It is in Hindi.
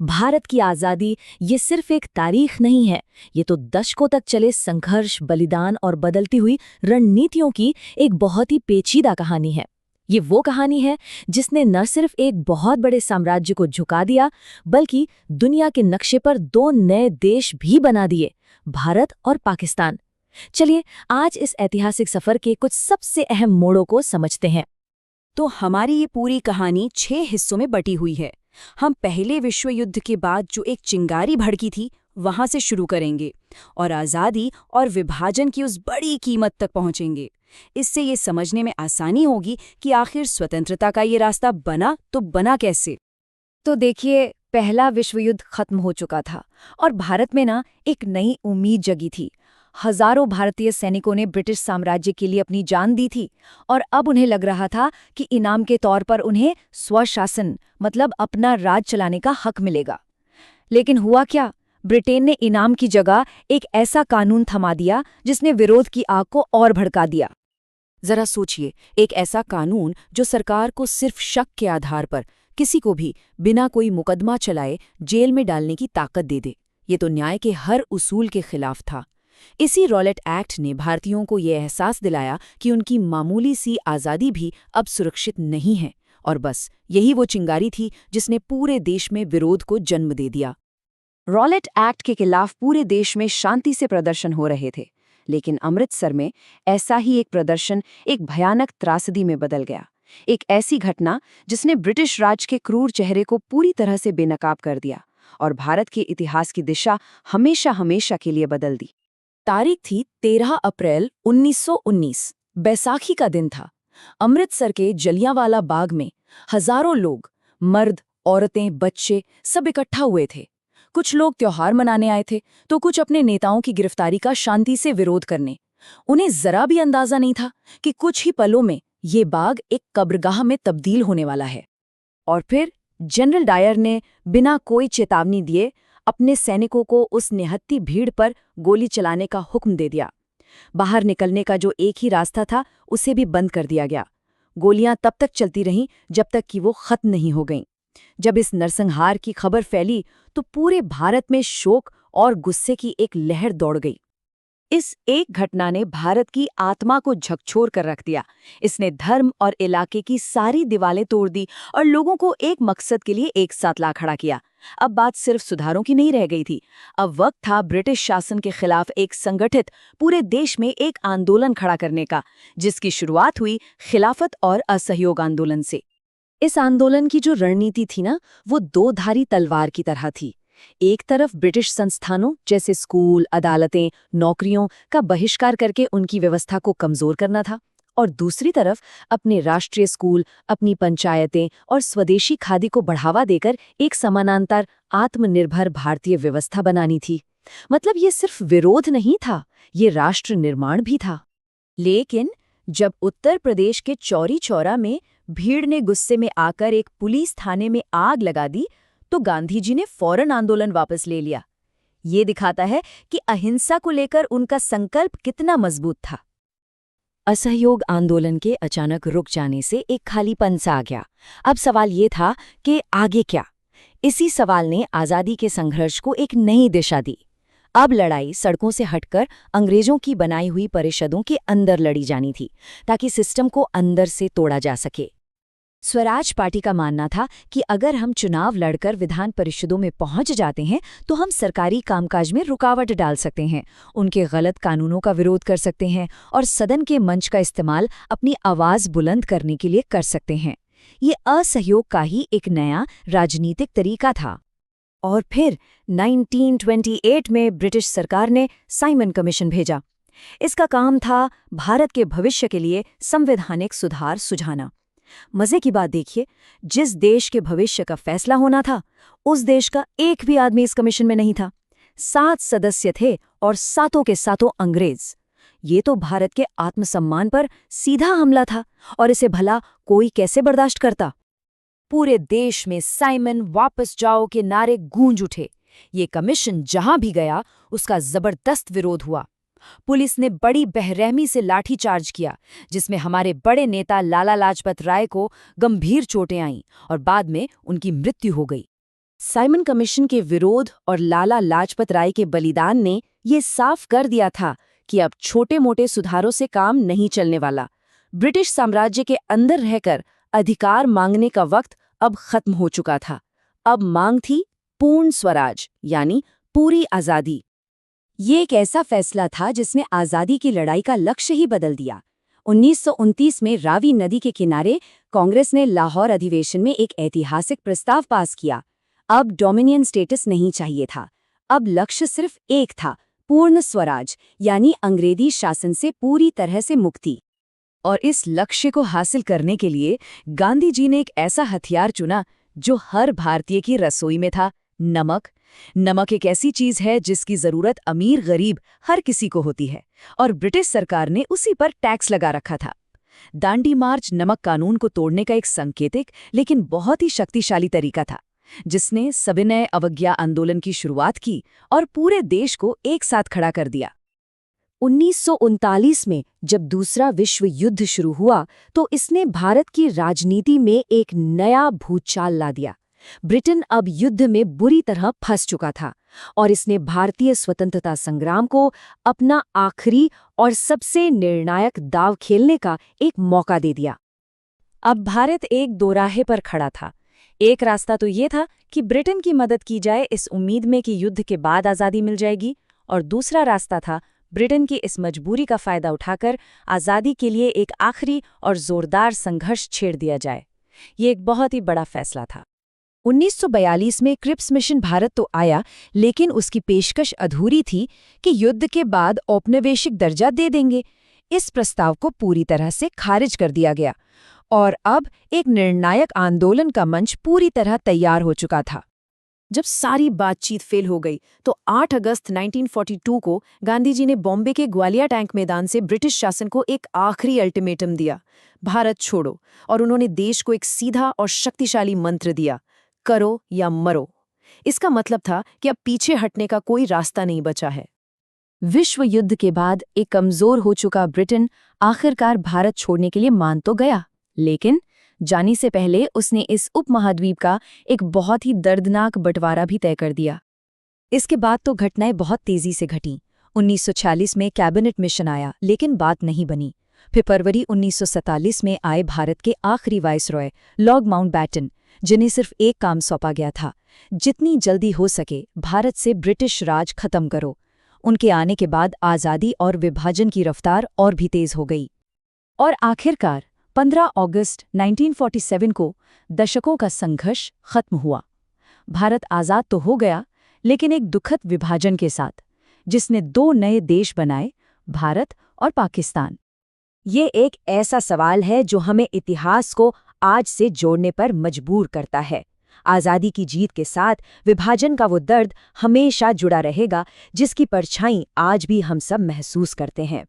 भारत की आज़ादी ये सिर्फ एक तारीख नहीं है, ये तो दशकों तक चले संघर्ष, बलिदान और बदलती हुई रणनीतियों की एक बहुत ही पेचीदा कहानी है। ये वो कहानी है जिसने न सिर्फ एक बहुत बड़े साम्राज्य को झुका दिया, बल्कि दुनिया के नक्शे पर दो नए देश भी बना दिए, भारत और पाकिस्तान। चलिए आज इस ऐतिहासिक सफर के कुछ सबसे अहम मोड़ों को समझते हैं। तो हमारी ये पूरी कहानी 6 हिस्सों में बटी हुई है। हम पहले विश्व युद्ध के बाद जो एक चिंगारी भड़की थी वहां से शुरू करेंगे और आज़ादी और विभाजन की उस बड़ी कीमत तक पहुंचेंगे। इससे ये समझने में आसानी होगी कि आखिर स्वतंत्रता का ये रास्ता बना तो बना कैसे। तो देखिए, पहला विश्व युद्ध खत्म हो चुका था और भारत में एक नई उम्मीद जगी थी। हजारों भारतीय सैनिकों ने ब्रिटिश साम्राज्य के लिए अपनी जान दी थी और अब उन्हें लग रहा था कि इनाम के तौर पर उन्हें स्वशासन मतलब अपना राज चलाने का हक मिलेगा। लेकिन हुआ क्या? ब्रिटेन ने इनाम की जगह एक ऐसा कानून थमा दिया जिसने विरोध की आग को और भड़का दिया। जरा सोचिए, एक ऐसा कानून जो सरकार को सिर्फ शक के आधार पर किसी को भी बिना कोई मुकदमा चलाए जेल में डालने की ताकत दे दे। ये तो न्याय के हर उसूल के खिलाफ था। इसी रॉलेट एक्ट ने भारतीयों को ये एहसास दिलाया कि उनकी मामूली सी आज़ादी भी अब सुरक्षित नहीं है, और बस यही वो चिंगारी थी जिसने पूरे देश में विरोध को जन्म दे दिया। रॉलेट एक्ट के खिलाफ पूरे देश में शांति से प्रदर्शन हो रहे थे, लेकिन अमृतसर में ऐसा ही एक प्रदर्शन एक भयानक त्रासदी में बदल गया। एक ऐसी घटना जिसने ब्रिटिश राज के क्रूर चेहरे को पूरी तरह से बेनकाब कर दिया और भारत के इतिहास की दिशा हमेशा हमेशा के लिए बदल दी। तारीख थी 13 अप्रैल 1919। बैसाखी का दिन था। अमृतसर के जलियांवाला बाग में हजारों लोग, मर्द, औरतें, बच्चे सब इकट्ठा हुए थे। कुछ लोग त्योहार मनाने आए थे तो कुछ अपने नेताओं की गिरफ्तारी का शांति से विरोध करने। उन्हें जरा भी अंदाजा नहीं था कि कुछ ही पलों में ये बाग एक कब्रगाह में तब्दील होने वाला है। और फिर जनरल डायर ने बिना कोई चेतावनी दिए अपने सैनिकों को उस निहत्ती भीड़ पर गोली चलाने का हुक्म दे दिया। बाहर निकलने का जो एक ही रास्ता था उसे भी बंद कर दिया गया। गोलियां तब तक चलती रहीं जब तक कि वो खत्म नहीं हो गईं। जब इस नरसंहार की खबर फैली तो पूरे भारत में शोक और गुस्से की एक लहर दौड़ गई। इस एक घटना ने भारत की आत्मा को झकझोर कर रख दिया। इसने धर्म और इलाके की सारी दीवारें तोड़ दी और लोगों को एक मकसद के लिए एक साथ ला खड़ा किया। अब बात सिर्फ सुधारों की नहीं रह गई थी। अब वक्त था ब्रिटिश शासन के खिलाफ एक संगठित पूरे देश में एक आंदोलन खड़ा करने का, जिसकी शुरुआत हुई खिलाफत और असहयोग आंदोलन से। इस आंदोलन की जो रणनीति थी वो दो धारी तलवार की तरह थी। एक तरफ ब्रिटिश संस्थानों जैसे स्कूल, अदालतें, नौकरियों का बहिष्कार करके उनकी व्यवस्था को कमजोर करना था, और दूसरी तरफ अपने राष्ट्रीय स्कूल, अपनी पंचायतें और स्वदेशी खादी को बढ़ावा देकर एक समानांतर आत्मनिर्भर भारतीय व्यवस्था बनानी थी। मतलब ये सिर्फ विरोध नहीं था, ये राष्ट्र निर्माण भी था। लेकिन जब उत्तर प्रदेश के चौरी चौरा में भीड़ ने गुस्से में आकर एक पुलिस थाने में आग लगा दी तो गांधी जी ने फौरन आंदोलन वापस ले लिया। ये दिखाता है कि अहिंसा को लेकर उनका संकल्प कितना मजबूत था। असहयोग आंदोलन के अचानक रुक जाने से एक खालीपन सा आ गया। अब सवाल ये था कि आगे क्या? इसी सवाल ने आज़ादी के संघर्ष को एक नई दिशा दी। अब लड़ाई सड़कों से हटकर अंग्रेजों की बनाई हुई परिषदों के अंदर लड़ी जानी थी, ताकि सिस्टम को अंदर से तोड़ा जा सके। स्वराज पार्टी का मानना था कि अगर हम चुनाव लड़कर विधान परिषदों में पहुंच जाते हैं तो हम सरकारी कामकाज में रुकावट डाल सकते हैं, उनके गलत कानूनों का विरोध कर सकते हैं और सदन के मंच का इस्तेमाल अपनी आवाज बुलंद करने के लिए कर सकते हैं। ये असहयोग का ही एक नया राजनीतिक तरीका था। और फिर 1928 में ब्रिटिश सरकार ने साइमन कमीशन भेजा। इसका काम था भारत के भविष्य के लिए संवैधानिक सुधार सुझाना। मजे की बात देखिए, जिस देश के भविष्य का फैसला होना था उस देश का एक भी आदमी इस कमीशन में नहीं था। 7 सदस्य थे और सातों के सातों अंग्रेज। ये तो भारत के आत्मसम्मान पर सीधा हमला था, और इसे भला कोई कैसे बर्दाश्त करता। पूरे देश में साइमन वापस जाओ के नारे गूंज उठे। ये कमीशन जहां भी गया उसका जबरदस्त विरोध हुआ। पुलिस ने बड़ी बेरहमी से लाठीचार्ज किया, जिसमें हमारे बड़े नेता लाला लाजपत राय को गंभीर चोटें आईं और बाद में उनकी मृत्यु हो गई। साइमन कमीशन के विरोध और लाला लाजपत राय के बलिदान ने ये साफ कर दिया था कि अब छोटे-मोटे सुधारों से काम नहीं चलने वाला। ब्रिटिश साम्राज्य के अंदर रहकर अधिकार मांगने का वक्त अब खत्म हो चुका था। अब मांग थी पूर्ण स्वराज, यानी पूरी आज़ादी। ये एक ऐसा फैसला था जिसने आज़ादी की लड़ाई का लक्ष्य ही बदल दिया। 1929 में रावी नदी के किनारे कांग्रेस ने लाहौर अधिवेशन में एक ऐतिहासिक प्रस्ताव पास किया। अब डोमिनियन स्टेटस नहीं चाहिए था। अब लक्ष्य सिर्फ एक था, पूर्ण स्वराज, यानी अंग्रेजी शासन से पूरी तरह से मुक्ति। और इस लक्ष्य को हासिल करने के लिए गांधी जी ने एक ऐसा हथियार चुना जो हर भारतीय की रसोई में था, नमक। नमक एक ऐसी चीज है जिसकी जरूरत अमीर गरीब हर किसी को होती है, और ब्रिटिश सरकार ने उसी पर टैक्स लगा रखा था। दांडी मार्च नमक कानून को तोड़ने का एक सांकेतिक लेकिन बहुत ही शक्तिशाली तरीका था, जिसने सविनय अवज्ञा आंदोलन की शुरुआत की और पूरे देश को एक साथ खड़ा कर दिया। 1939 में जब दूसरा विश्व युद्ध शुरू हुआ तो इसने भारत की राजनीति में एक नया भूचाल ला दिया। ब्रिटेन अब युद्ध में बुरी तरह फंस चुका था और इसने भारतीय स्वतंत्रता संग्राम को अपना आखिरी और सबसे निर्णायक दांव खेलने का एक मौका दे दिया। अब भारत एक दोराहे पर खड़ा था। एक रास्ता तो ये था कि ब्रिटेन की मदद की जाए इस उम्मीद में कि युद्ध के बाद आज़ादी मिल जाएगी, और दूसरा रास्ता था ब्रिटेन की इस मजबूरी का फायदा उठाकर आज़ादी के लिए एक आखिरी और जोरदार संघर्ष छेड़ दिया जाए। ये एक बहुत ही बड़ा फैसला था। 1942 में क्रिप्स मिशन भारत तो आया, लेकिन उसकी पेशकश अधूरी थी कि युद्ध के बाद औपनिवेशिक दर्जा दे देंगे। इस प्रस्ताव को पूरी तरह से खारिज कर दिया गया और अब एक निर्णायक आंदोलन का मंच पूरी तरह तैयार हो चुका था। जब सारी बातचीत फेल हो गई तो 8 अगस्त 1942 को गांधी जी ने बॉम्बे के ग्वालियर टैंक मैदान से ब्रिटिश शासन को एक आखिरी अल्टीमेटम दिया, भारत छोड़ो। और उन्होंने देश को एक सीधा और शक्तिशाली मंत्र दिया, करो या मरो। इसका मतलब था कि अब पीछे हटने का कोई रास्ता नहीं बचा है। विश्व युद्ध के बाद एक कमजोर हो चुका ब्रिटेन आखिरकार भारत छोड़ने के लिए मान तो गया, लेकिन जाने से पहले उसने इस उपमहाद्वीप का एक बहुत ही दर्दनाक बंटवारा भी तय कर दिया। इसके बाद तो घटनाएं बहुत तेजी से घटीं। 1946 में कैबिनेट मिशन आया, लेकिन बात नहीं बनी। फिर फरवरी 1947 में आए भारत के आखिरी वाइसरॉय लॉर्ड माउंटबैटन, जिन्हें सिर्फ एक काम सौंपा गया था, जितनी जल्दी हो सके भारत से ब्रिटिश राज खत्म करो। उनके आने के बाद आज़ादी और विभाजन की रफ्तार और भी तेज हो गई। और आखिरकार 15 अगस्त 1947 को दशकों का संघर्ष खत्म हुआ। भारत आज़ाद तो हो गया, लेकिन एक दुखद विभाजन के साथ, जिसने 2 नए देश बनाए, भारत और पाकिस्तान। ये एक ऐसा सवाल है जो हमें इतिहास को आज से जोड़ने पर मजबूर करता है। आज़ादी की जीत के साथ विभाजन का वो दर्द हमेशा जुड़ा रहेगा, जिसकी परछाई आज भी हम सब महसूस करते हैं।